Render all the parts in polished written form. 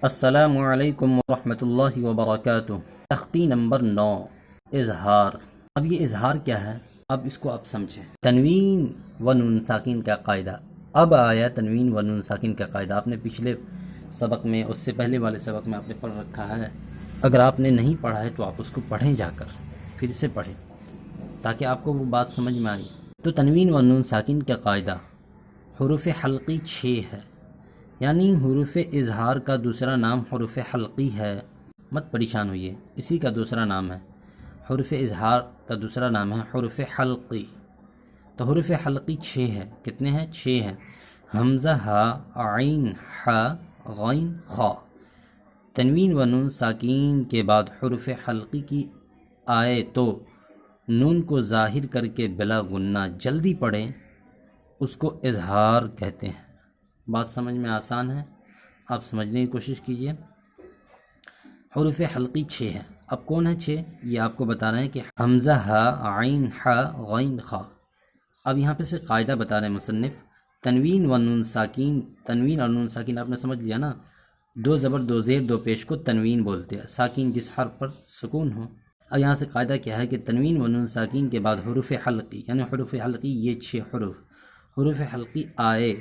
السلام علیکم ورحمۃ اللہ وبرکاتہ۔ تختی نمبر 9، اظہار۔ اب یہ اظہار کیا ہے، اب اس کو آپ سمجھیں۔ تنوین و نون ساکن کا قاعدہ۔ اب آیا تنوین و نون ساکن کا قاعدہ، آپ نے پچھلے سبق میں، اس سے پہلے والے سبق میں آپ نے پڑھ رکھا ہے۔ اگر آپ نے نہیں پڑھا ہے تو آپ اس کو پڑھیں، جا کر پھر سے پڑھیں تاکہ آپ کو وہ بات سمجھ میں آئی۔ تو تنوین و نون ساکن کا قاعدہ، حروف حلقی 6 ہے، یعنی حروف اظہار کا دوسرا نام حروف حلقی ہے۔ مت پریشان ہوئیے، اسی کا دوسرا نام ہے۔ حروف اظہار کا دوسرا نام ہے حروف حلقی۔ تو حروف حلقی 6 ہے۔ کتنے ہیں؟ 6 ہیں۔ حمزہ، ہا، عین، ح، غین، خا۔ تنوین و نون ساکین کے بعد حروف حلقی کی آئے تو نون کو ظاہر کر کے بلا غنہ جلدی پڑھیں، اس کو اظہار کہتے ہیں۔ بات سمجھ میں آسان ہے، آپ سمجھنے کی کوشش کیجئے۔ حروف حلقی 6 ہیں۔ اب کون ہے 6؟ یہ آپ کو بتا رہے ہیں کہ حمزہ، ہا، عین، ح، غین، خا۔ اب یہاں پہ سے قاعدہ بتا رہے ہیں مصنف، تنوین و نون ساکین۔ تنوین اور نون ساکین آپ نے سمجھ لیا نا، 2 زبر 2 زیر 2 پیش کو تنوین بولتے ہیں، ساکین جس حرف پر سکون ہو۔ اب یہاں سے قاعدہ کیا ہے کہ تنوین و نون ساکین کے بعد حروف حلقی، یعنی حروف حلقی یہ 6 حروف حلقی آئے،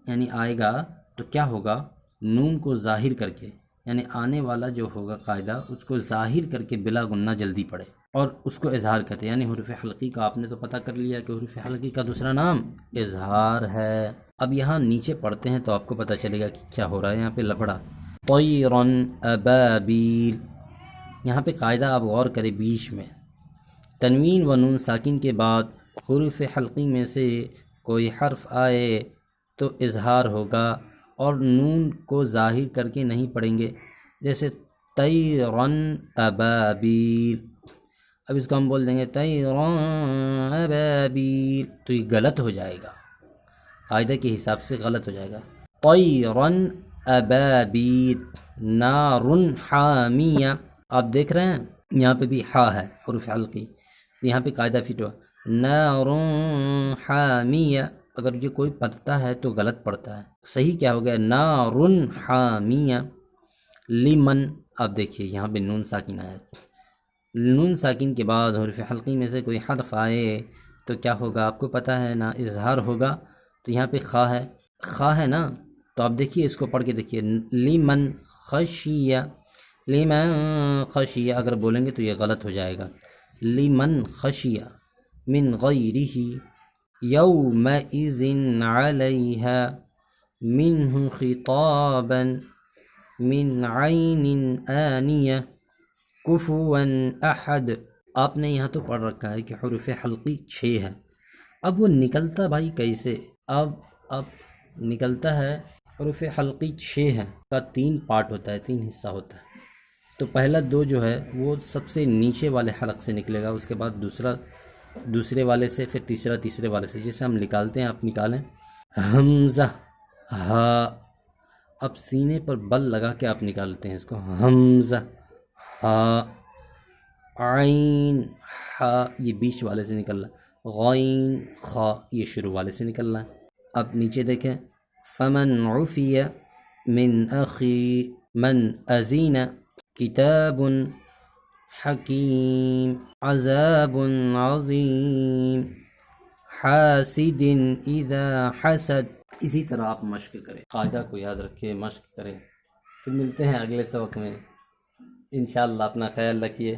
یعنی آئے گا تو کیا ہوگا؟ نون کو ظاہر کر کے، یعنی آنے والا جو ہوگا قاعدہ، اس کو ظاہر کر کے بلا غنہ جلدی پڑھے، اور اس کو اظہار کہتے ہیں۔ یعنی حروف حلقی کا آپ نے تو پتہ کر لیا کہ حروف حلقی کا دوسرا نام اظہار ہے۔ اب یہاں نیچے پڑھتے ہیں تو آپ کو پتہ چلے گا کہ کیا ہو رہا ہے یہاں پہ لفڑا۔ طیرن ابابیل، یہاں پہ قاعدہ آپ غور کریں بیچ میں، تنوین و نون ساکن کے بعد حروف حلقی میں سے کوئی حرف آئے تو اظہار ہوگا، اور نون کو ظاہر کر کے نہیں پڑھیں گے، جیسے طیرن ابابیل۔ اب اس کو ہم بول دیں گے طیرن ابابیل، تو یہ غلط ہو جائے گا، قاعدہ کے حساب سے غلط ہو جائے گا۔ طیرن ابابیل، نارن حامیہ۔ آپ دیکھ رہے ہیں یہاں پہ بھی حا ہے حروف حلقی، یہاں پہ قاعدہ فٹ ہوا، نارن حامیہ۔ اگر یہ کوئی پڑھتا ہے تو غلط پڑھتا ہے، صحیح کیا ہو گیا؟ نارن حامیہ۔ لمن، اب دیکھیے یہاں پہ نون ساکن آیا، نون ساکن کے بعد حروف حلقی میں سے کوئی حرف آئے تو کیا ہوگا؟ آپ کو پتہ ہے نا، اظہار ہوگا۔ تو یہاں پہ خا ہے نا، تو آپ دیکھیے اس کو پڑھ کے دیکھیے، لمن خشیہ، لمن خشیہ اگر بولیں گے تو یہ غلط ہو جائے گا، لمن خشیہ، من غیرہ، یومئذ علیہا، منہ خطابا، من عین آنیہ، کفوا احد۔ آپ نے یہاں تو پڑھ رکھا ہے کہ حروف حلقی 6 ہے، اب وہ نکلتا بھائی کیسے؟ اب نکلتا ہے، حروف حلقی 6 ہے کا 3 پارٹ ہوتا ہے، 3 حصہ ہوتا ہے۔ تو پہلا 2 جو ہے وہ سب سے نیچے والے حلق سے نکلے گا، اس کے بعد دوسرے والے سے، پھر تیسرے والے سے، جسے ہم نکالتے ہیں، آپ نکالیں۔ حمزہ، ہا، اب سینے پر بل لگا کے آپ نکالتے ہیں اس کو، حمزہ، ہا، عین، ہا، یہ بیچ والے سے نکل رہا، غین، خا، یہ شروع والے سے نکل رہا ہے۔ اب نیچے دیکھیں، فمن عفی من اخی من ازین، کتاب حکیم، عذاب عظیم، حاسد اذا حسد۔ اسی طرح آپ مشق کریں، قاعدہ کو یاد رکھیں، مشق کریں۔ پھر ملتے ہیں اگلے سبق میں، انشاءاللہ۔ اپنا خیال رکھیے۔